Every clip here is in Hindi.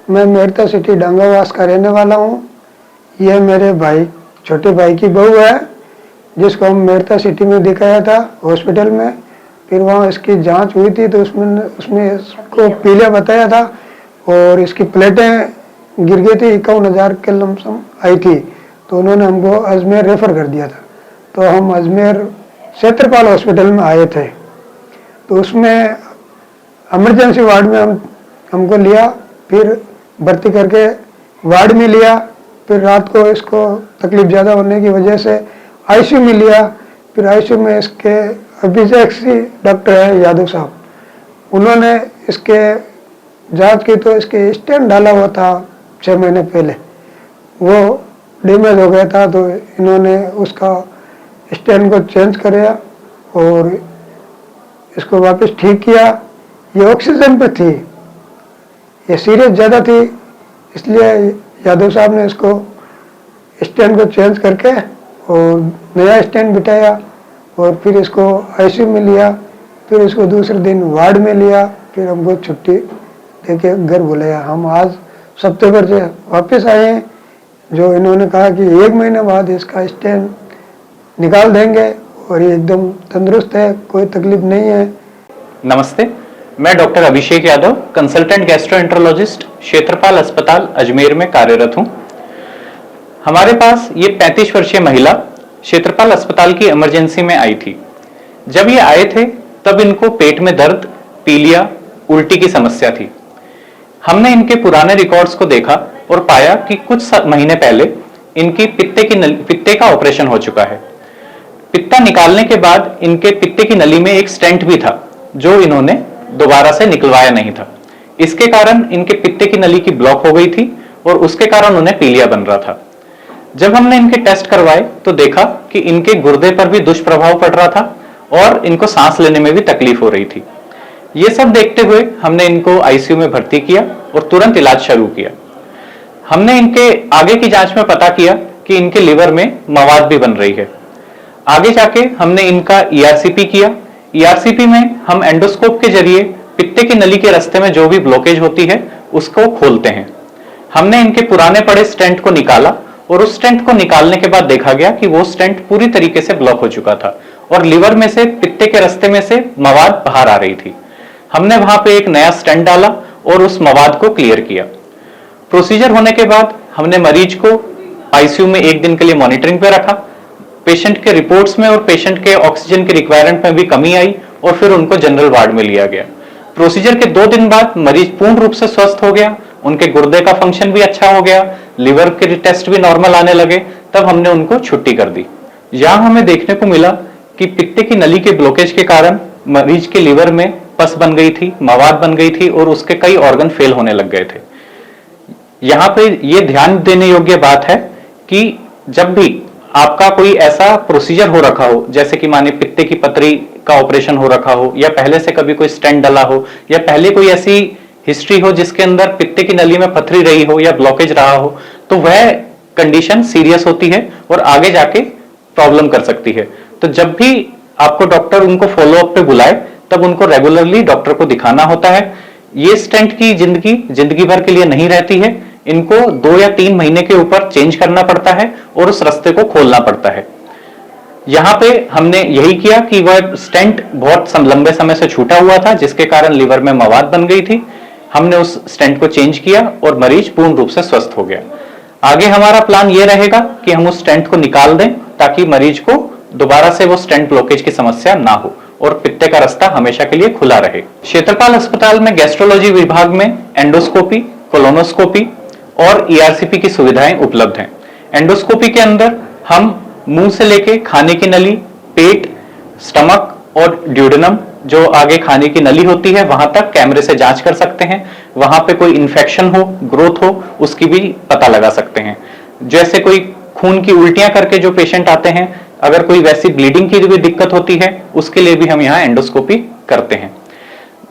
मैं मेरता सिटी डंगावास का रहने वाला हूँ। यह मेरे भाई छोटे भाई की बहू है, जिसको हम मेरता सिटी में दिखाया था हॉस्पिटल में। फिर वहाँ इसकी जांच हुई थी तो उसमें इसको पीलिया बताया था और इसकी प्लेटें गिर गई थी, 51,000 के लमसम आई थी। तो उन्होंने हमको अजमेर रेफ़र कर दिया था। तो हम अजमेर क्षेत्रपाल हॉस्पिटल में आए थे। तो उसमें इमरजेंसी वार्ड में हमको लिया, फिर भर्ती करके वार्ड में लिया। फिर रात को इसको तकलीफ ज़्यादा होने की वजह से आईसीयू में लिया। फिर आईसीयू में इसके अभिषेक डॉक्टर है यादव साहब, उन्होंने इसके जांच की तो इसके स्टेंट डाला हुआ था 6 महीने पहले, वो डैमेज हो गया था। तो इन्होंने उसका स्टेंट को चेंज कराया और इसको वापस ठीक किया। ये ऑक्सीजन पे थी, ये सीरियस ज़्यादा थी, इसलिए यादव साहब ने इसको स्टेंट को चेंज करके और नया स्टेंट बिठाया और फिर इसको आईसीयू में लिया। फिर इसको दूसरे दिन वार्ड में लिया। फिर हमको छुट्टी देके घर बुलाया। हम आज सितंबर से वापस आए हैं, जो इन्होंने कहा कि 1 महीने बाद इसका स्टेंट निकाल देंगे और ये एकदम तंदुरुस्त है, कोई तकलीफ नहीं है। नमस्ते, मैं doctor Abhishek Yadav, consultant gastroenterologist, क्षेत्रपाल अस्पताल अजमेर में कार्यरत हूं। हमारे पास ये 35 वर्षीय महिला क्षेत्रपाल अस्पताल की इमरजेंसी में आई थी। जब ये आए थे तब इनको पेट में दर्द, पीलिया, उल्टी की समस्या थी। हमने इनके पुराने रिकॉर्ड्स को देखा और पाया कि कुछ महीने पहले इनकी पित्ते का ऑपरेशन हो चुका है। पित्ता निकालने के बाद इनके पित्ते की नली में एक स्टेंट भी था, जो इन्होंने दोबारा से निकलवाया नहीं था। इसके कारण इनके पित्ते की नली की ब्लॉक हो गई थी और उसके कारण उन्हें पीलिया बन रहा था। जब हमने इनके टेस्ट करवाए तो देखा कि इनके गुर्दे पर भी दुष्प्रभाव पड़ रहा था और इनको सांस लेने में भी तकलीफ हो रही थी। ये सब देखते हुए हमने इनको आईसीयू में भर्ती किया और तुरंत इलाज शुरू किया। हमने इनके आगे की जांच में पता किया कि इनके लिवर में मवाद भी बन रही है। आगे जाके हमने इनका ईआरसीपी किया। ईआरसीपी में हम एंडोस्कोप के जरिए पित्ते की नली के रास्ते में जो भी ब्लॉकेज होती है उसको खोलते हैं। हमने इनके पुराने पड़े स्टेंट को निकाला और उस स्टेंट को निकालने के बाद देखा गया कि वो स्टेंट पूरी तरीके से ब्लॉक हो चुका था और लिवर में से पित्ते के रास्ते में से मवाद बाहर आ रही थी। हमने वहां पे एक नया स्टेंट डाला और उस मवाद को क्लियर किया। प्रोसीजर होने के बाद हमने मरीज को आईसीयू में 1 दिन के लिए मॉनिटरिंग पे रखा। पेशेंट के रिपोर्ट्स में और पेशेंट के ऑक्सीजन के रिक्वायरमेंट में भी कमी आई और फिर उनको जनरल वार्ड में लिया गया। प्रोसीजर के 2 दिन बाद मरीज पूर्ण रूप से स्वस्थ हो गया, उनके गुर्दे का फंक्शन भी अच्छा हो गया, लिवर के टेस्ट भी नॉर्मल आने लगे। तब हमने उनको छुट्टी कर दी। यहां हमें देखने को मिला कि पित्ते की नली के ब्लॉकेज के कारण मरीज के लिवर में पस बन गई थी, मवाद बन गई थी और उसके कई ऑर्गन फेल होने लग गए थे। यहाँ पे ये ध्यान देने योग्य बात है कि जब भी आपका कोई ऐसा प्रोसीजर हो रखा हो, जैसे कि माने पित्ते की पथरी का ऑपरेशन हो रखा हो या पहले से कभी कोई स्टेंट डला हो या पहले कोई ऐसी हिस्ट्री हो जिसके अंदर पित्ते की नली में पथरी रही हो या ब्लॉकेज रहा हो, तो वह कंडीशन सीरियस होती है और आगे जाके प्रॉब्लम कर सकती है। तो जब भी आपको डॉक्टर उनको फॉलोअप पे बुलाए तब उनको रेगुलरली डॉक्टर को दिखाना होता है। ये स्टेंट की जिंदगी भर के लिए नहीं रहती है, इनको 2 या 3 महीने के ऊपर चेंज करना पड़ता है और उस रास्ते को खोलना पड़ता है। यहाँ पे हमने यही किया कि वह स्टेंट बहुत लंबे समय से छूटा हुआ था जिसके कारण लिवर में मवाद बन गई थी। हमने उस स्टेंट को चेंज किया और मरीज पूर्ण रूप से स्वस्थ हो गया। आगे हमारा प्लान ये रहेगा कि हम उस स्टेंट को निकाल दें ताकि मरीज को दोबारा से वो स्टेंट ब्लॉकेज की समस्या ना हो और पित्ते का रास्ता हमेशा के लिए खुला रहे। क्षेत्रपाल अस्पताल में गैस्ट्रोलॉजी विभाग में एंडोस्कोपी, कोलोनोस्कोपी और ईआरसीपी की सुविधाएं उपलब्ध हैं। एंडोस्कोपी के अंदर हम मुंह से लेके खाने की नली, पेट, स्टमक और ड्यूडेनम, जो आगे खाने की नली होती है, वहां तक कैमरे से जांच कर सकते हैं। वहां पे कोई इन्फेक्शन हो, ग्रोथ हो, उसकी भी पता लगा सकते हैं। जैसे कोई खून की उल्टियां करके जो पेशेंट आते हैं, अगर कोई वैसी ब्लीडिंग की भी दिक्कत होती है, उसके लिए भी हम यहाँ एंडोस्कोपी करते हैं।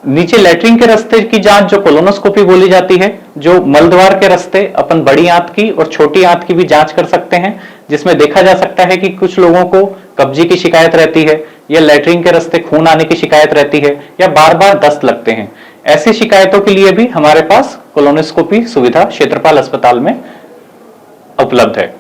नीचे लैट्रिन के रास्ते की जांच जो कोलोनोस्कोपी बोली जाती है, जो मलद्वार के रास्ते अपन बड़ी आंत की और छोटी आंत की भी जांच कर सकते हैं, जिसमें देखा जा सकता है कि कुछ लोगों को कब्जी की शिकायत रहती है या लैट्रिन के रास्ते खून आने की शिकायत रहती है या बार बार दस्त लगते हैं। ऐसी शिकायतों के लिए भी हमारे पास कोलोनोस्कोपी सुविधा क्षेत्रपाल अस्पताल में उपलब्ध है।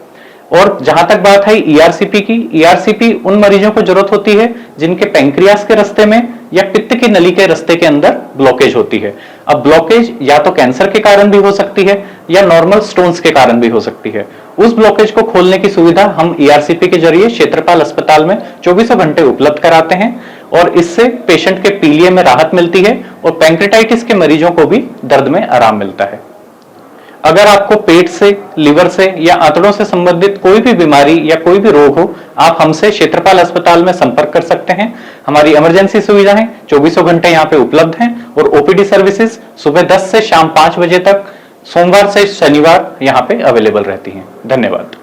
और जहां तक बात है ईआरसीपी की, ईआरसीपी उन मरीजों को जरूरत होती है जिनके पैंक्रियास के रास्ते में या पित्त की नली के रास्ते के अंदर ब्लॉकेज होती है। अब ब्लॉकेज या तो कैंसर के कारण भी हो सकती है या नॉर्मल स्टोन्स के कारण भी हो सकती है। उस ब्लॉकेज को खोलने की सुविधा हम ईआरसीपी के जरिए क्षेत्रपाल अस्पताल में 24 घंटे उपलब्ध कराते हैं और इससे पेशेंट के पीलिया में राहत मिलती है और पैंक्रेटाइटिस के मरीजों को भी दर्द में आराम मिलता है। अगर आपको पेट से, लिवर से या आंतड़ों से संबंधित कोई भी बीमारी या कोई भी रोग हो, आप हमसे क्षेत्रपाल अस्पताल में संपर्क कर सकते हैं। हमारी इमरजेंसी सुविधाएं 24 घंटे यहाँ पे उपलब्ध हैं और ओपीडी सर्विसेज सुबह 10 से शाम 5 बजे तक सोमवार से शनिवार यहाँ पे अवेलेबल रहती हैं। धन्यवाद।